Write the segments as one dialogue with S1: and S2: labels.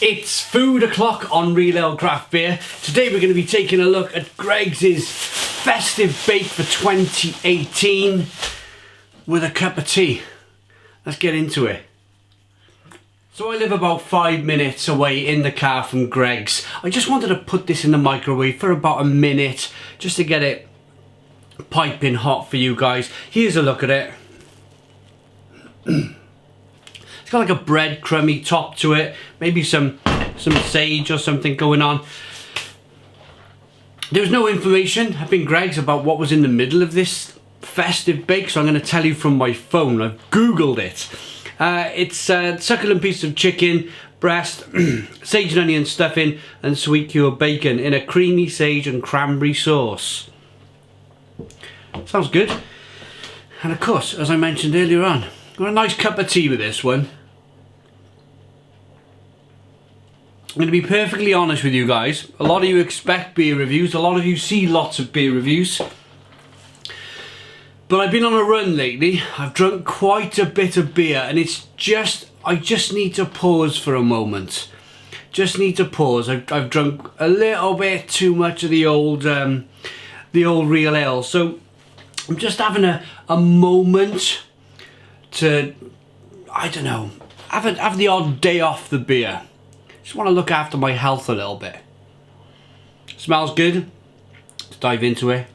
S1: It's food o'clock on Real Ale Craft Beer. Today we're going to be taking a look at Greggs' Festive Bake for 2018 with a cup of tea. Let's get into it. So I live about 5 minutes away in the car from Greggs. I just wanted to put this in the microwave for about a minute just to get it piping hot for you guys. Here's a look at it. It's got like a breadcrumby top to it, maybe some sage or something going on. There was no information up in Greggs about what was in the middle of this festive bake, so I'm going to tell you from my phone. I've googled it. It's a succulent piece of chicken breast, sage and onion stuffing and sweet cured bacon in a creamy sage and cranberry sauce. Sounds good. And of course, as I mentioned earlier on, got a nice cup of tea with this one. I'm going to be perfectly honest with you guys. A lot of you expect beer reviews. A lot of you see lots of beer reviews. But I've been on a run lately. I've drunk quite a bit of beer and I just need to pause for a moment. Just need to pause. I've drunk a little bit too much of the old real ale. So I'm just having a moment to, I don't know, have the odd day off the beer. Just want to look after my health a little bit. Smells good. Let's dive into it.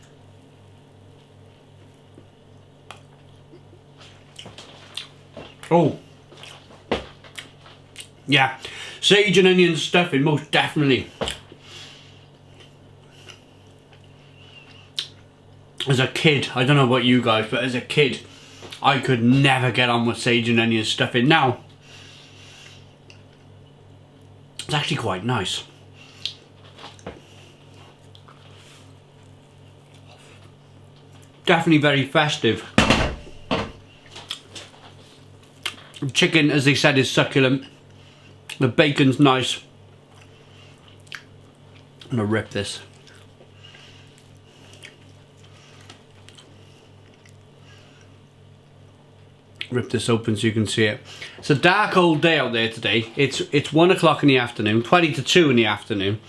S1: Oh. Yeah. Sage and onion stuffing, most definitely. As a kid, I don't know about you guys, but as a kid, I could never get on with sage and onion stuffing. Now, it's actually quite nice. Definitely very festive. The chicken, as they said, is succulent. The bacon's nice. I'm gonna rip this. Rip this open so you can see it. It's a dark old day out there today. It's 1 o'clock in the afternoon, 20 to 2 in the afternoon.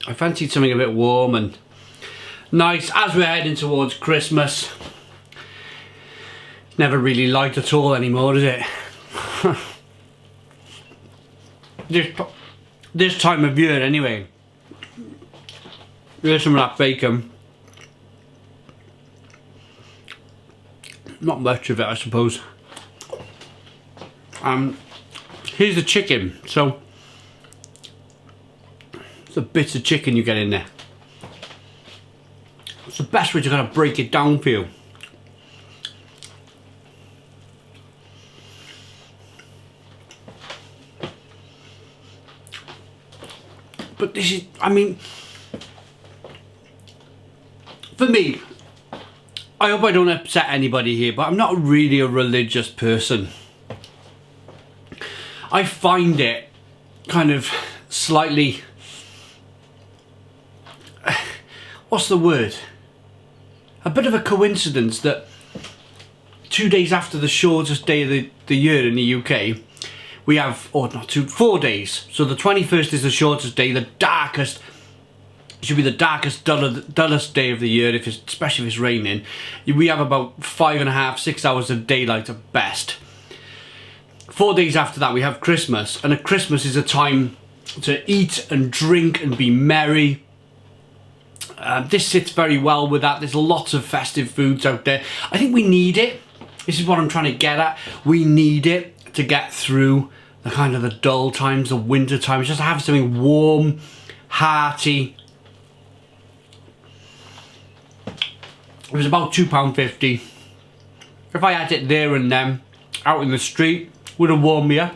S1: I fancied something a bit warm and nice as we're heading towards Christmas. It's never really light at all anymore, is it? This time of year anyway. Here's some of that bacon. Not much of it, I suppose. Here's the chicken. So it's a bit of chicken you get in there. It's the best way to kind of break it down for you. But this is, I mean, for me, I hope I don't upset anybody here, but I'm not really a religious person. I find it kind of slightly, what's the word? A bit of a coincidence that 2 days after the shortest day of the year in the UK, we have, or not 4 days. So the 21st is the shortest day, the darkest. It should be the darkest, dullest day of the year, especially if it's raining. We have about 5.5, 6 hours of daylight at best. 4 days after that we have Christmas, and at Christmas is a time to eat and drink and be merry. This sits very well with that. There's lots of festive foods out there. I think we need it. This is what I'm trying to get at. We need it to get through the kind of the dull times, the winter times. Just to have something warm, hearty. It was about £2.50. If I had it there and then, out in the street, would have warmed me up.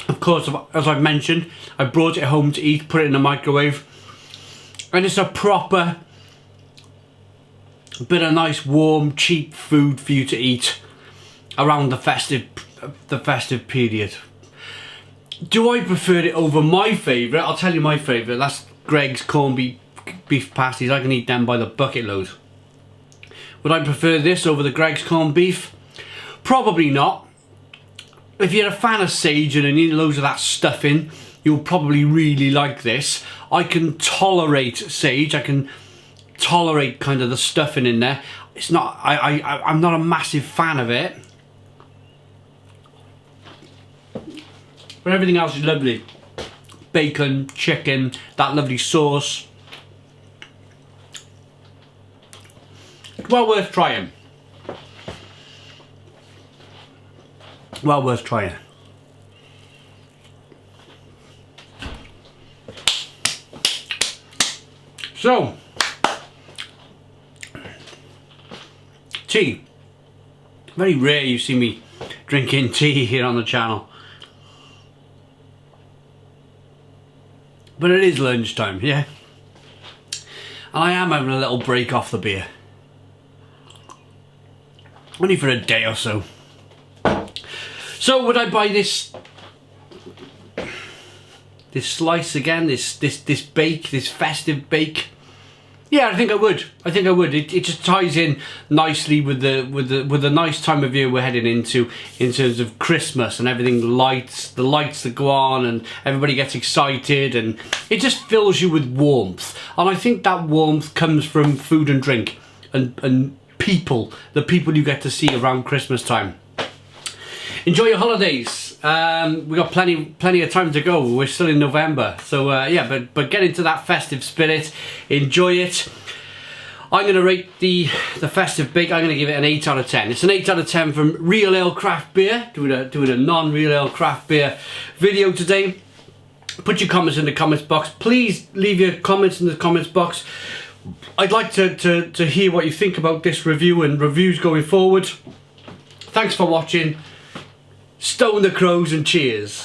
S1: Of course, as I've mentioned, I brought it home to eat, put it in the microwave. And it's a proper bit of nice, warm, cheap food for you to eat around the festive period. Do I prefer it over my favourite? I'll tell you my favourite. That's Greggs corned beef pasties. I can eat them by the bucket load. Would I prefer this over the Greggs corned beef? Probably not. if you're a fan of sage and you need loads of that stuff in, you'll probably really like this. I can tolerate sage. I can tolerate kind of the stuffing in there. It's not, I'm not a massive fan of it. But everything else is lovely. Bacon, chicken, that lovely sauce. Well worth trying. Well worth trying. So, tea. Very rare you see me drinking tea here on the channel. But it is lunchtime, yeah? And I am having a little break off the beer. Only for a day or so. So would I buy this slice again, this bake, this festive bake? Yeah, I think I would. I think I would. It just ties in nicely with the nice time of year we're heading into in terms of Christmas and everything lights, the lights that go on and everybody gets excited and it just fills you with warmth. And I think that warmth comes from food and drink and people, the people you get to see around Christmas time. Enjoy your holidays. We got plenty of time to go. We're still in November, so yeah. But get into that festive spirit. Enjoy it. I'm going to rate the festive bake. I'm going to give it an 8 out of 10. It's an 8 out of 10 from Real Ale Craft Beer. Doing a non-real ale craft beer video today. Put your comments in the comments box. Please leave your comments in the comments box. I'd like to hear what you think about this review and reviews going forward. Thanks for watching. Stone the crows and cheers.